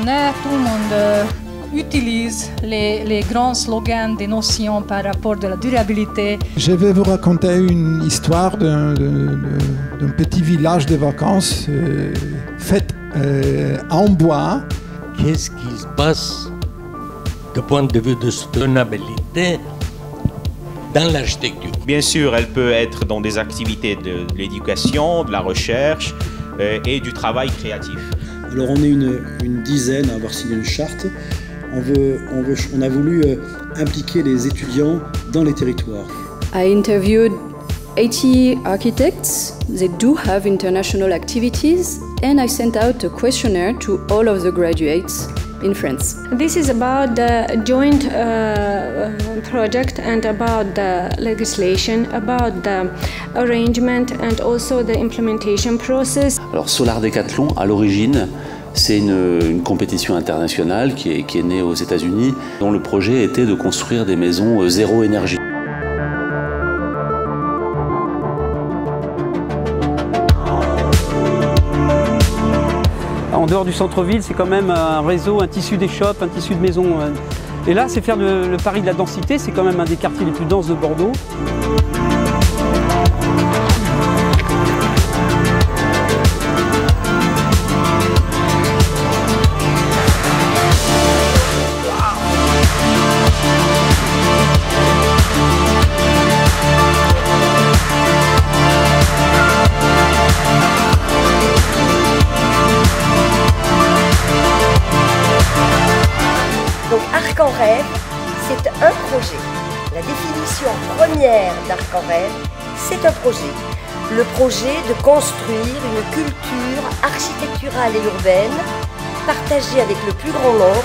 journée, tout le monde utilise les grands slogans des notions par rapport à la durabilité. Je vais vous raconter une histoire d'un petit village de vacances fait en bois. Qu'est-ce qui se passe du point de vue de soutenabilité dans l'architecture? Bien sûr, elle peut être dans des activités de l'éducation, de la recherche et du travail créatif. Alors on est une dizaine à avoir signé une charte. On a voulu impliquer les étudiants dans les territoires. I interviewed 80 architects. They do have international activities, and I sent out a questionnaire to all of the graduates in France. This is about the joint project and about the legislation, about the arrangement and also the implementation process. Alors Solar Decathlon, à l'origine, c'est une compétition internationale qui est née aux États-Unis, dont le projet était de construire des maisons zéro énergie. En dehors du centre-ville, c'est quand même un réseau, un tissu d'échoppes, un tissu de maisons. Et là, c'est faire le pari de la densité, c'est quand même un des quartiers les plus denses de Bordeaux. Donc Arc en Rêve, c'est un projet. La définition première d'Arc en Rêve, c'est un projet. Le projet de construire une culture architecturale et urbaine partagée avec le plus grand nombre.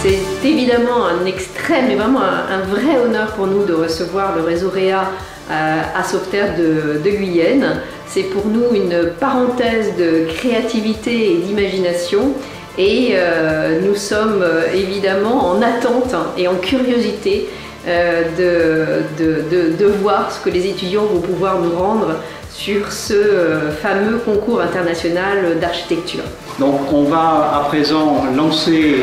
C'est évidemment un extrême et vraiment un vrai honneur pour nous de recevoir le réseau Réa à Sauveterre de Guyenne. C'est pour nous une parenthèse de créativité et d'imagination et nous sommes évidemment en attente et en curiosité de voir ce que les étudiants vont pouvoir nous rendre sur ce fameux concours international d'architecture. Donc on va à présent lancer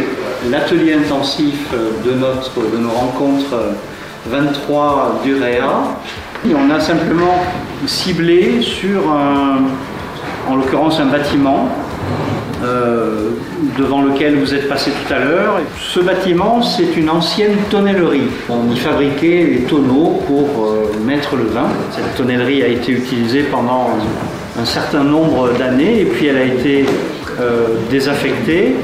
l'atelier intensif de nos rencontres 23 du Réa. Et on a simplement ciblé sur, en l'occurrence, un bâtiment devant lequel vous êtes passé tout à l'heure. Ce bâtiment, c'est une ancienne tonnellerie. On y fabriquait les tonneaux pour mettre le vin. Cette tonnellerie a été utilisée pendant un certain nombre d'années et puis elle a été désaffectée.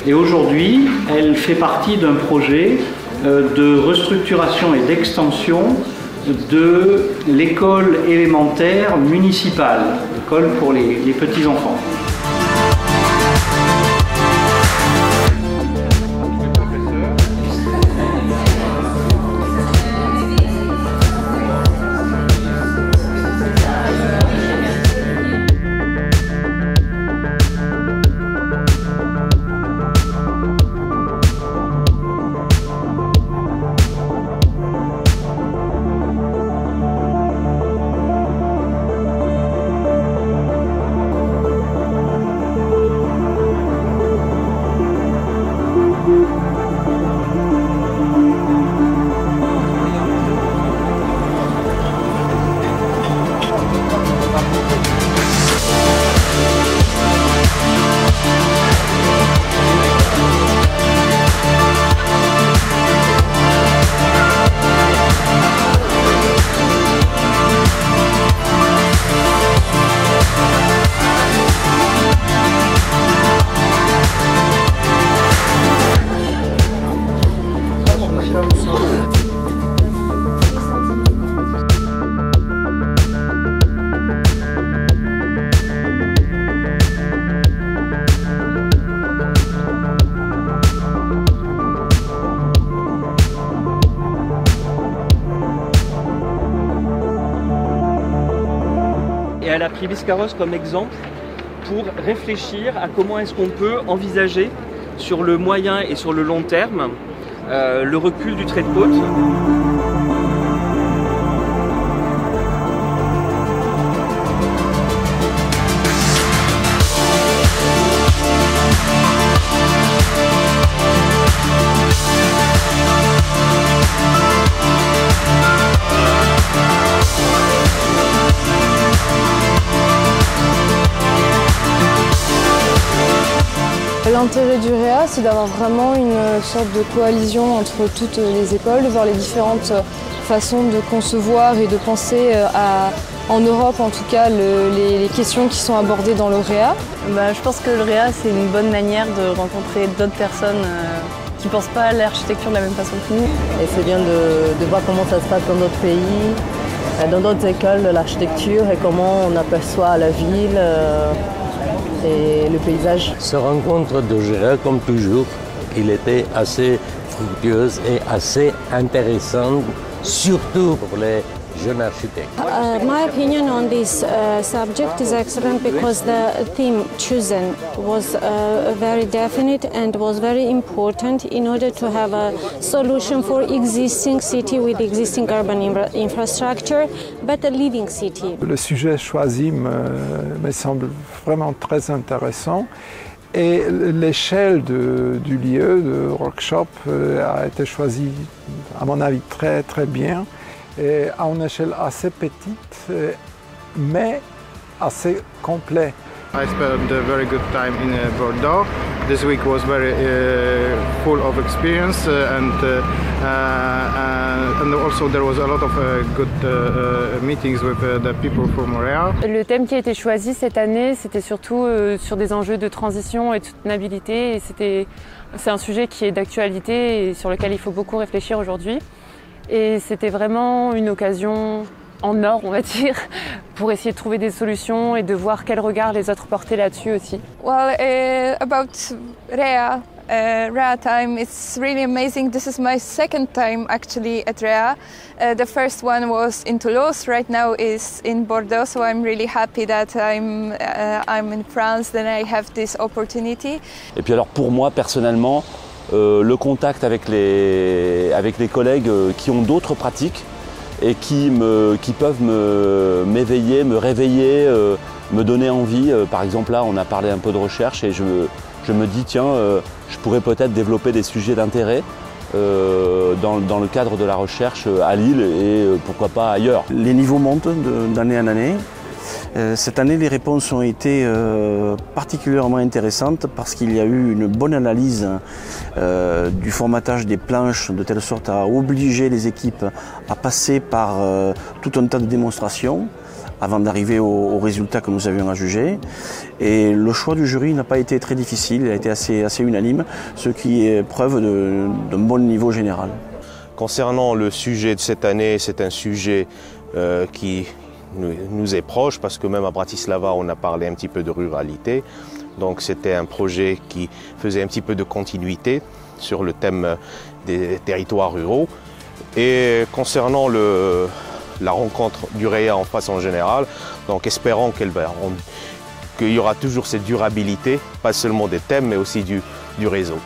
Et aujourd'hui, elle fait partie d'un projet de restructuration et d'extension de l'école élémentaire municipale, l'école pour les petits-enfants. elle a pris Biscarrosse comme exemple pour réfléchir à comment est-ce qu'on peut envisager sur le moyen et sur le long terme le recul du trait de côte. L'intérêt du REA, c'est d'avoir vraiment une sorte de coalition entre toutes les écoles, de voir les différentes façons de concevoir et de penser en Europe en tout cas les questions qui sont abordées dans le REA. Je pense que le REA, c'est une bonne manière de rencontrer d'autres personnes qui ne pensent pas à l'architecture de la même façon que nous. Et c'est bien de voir comment ça se passe dans d'autres pays, dans d'autres écoles de l'architecture et comment on aperçoit la ville. Et le paysage. Cette rencontre de Gérard, comme toujours, il était assez fructueuse et assez intéressante, surtout pour les jeunes architectes. My opinion on this subject is excellent because the theme chosen was very definite and was very important in order to have a solution for existing city with existing urban infrastructure, but a living city. Le sujet choisi me semble vraiment très intéressant et l'échelle du lieu, de workshop, a été choisie à mon avis très bien. Et à une échelle assez petite, mais assez complète. I spent a very good time in Bordeaux. This week was very full of experience and also there was a lot of good meetings with the people from REA. Le thème qui a été choisi cette année, c'était surtout sur des enjeux de transition et de soutenabilité. Et c'est un sujet qui est d'actualité et sur lequel il faut beaucoup réfléchir aujourd'hui. Et c'était vraiment une occasion en or, on va dire, pour essayer de trouver des solutions et de voir quel regard les autres portaient là-dessus aussi. Well, about REA time, it's really amazing. This is my second time actually at REA. The first one was in Toulouse, right now is in Bordeaux, so I'm really happy that I'm in France, then I have this opportunity. Et puis alors pour moi personnellement, le contact avec les collègues qui ont d'autres pratiques et qui peuvent m'éveiller, me réveiller, me donner envie. Par exemple là on a parlé un peu de recherche et je me dis tiens, je pourrais peut-être développer des sujets d'intérêt dans le cadre de la recherche à Lille et pourquoi pas ailleurs. Les niveaux montent d'année en année. Cette année, les réponses ont été particulièrement intéressantes parce qu'il y a eu une bonne analyse du formatage des planches de telle sorte à obliger les équipes à passer par tout un tas de démonstrations avant d'arriver aux résultats que nous avions à juger. Et le choix du jury n'a pas été très difficile, il a été assez unanime, ce qui est preuve d'un bon niveau général. Concernant le sujet de cette année, c'est un sujet qui nous est proche parce que même à Bratislava on a parlé un petit peu de ruralité, donc c'était un projet qui faisait un petit peu de continuité sur le thème des territoires ruraux. Et concernant la rencontre du REA en façon générale, donc espérons qu'il y aura toujours cette durabilité, pas seulement des thèmes mais aussi du réseau.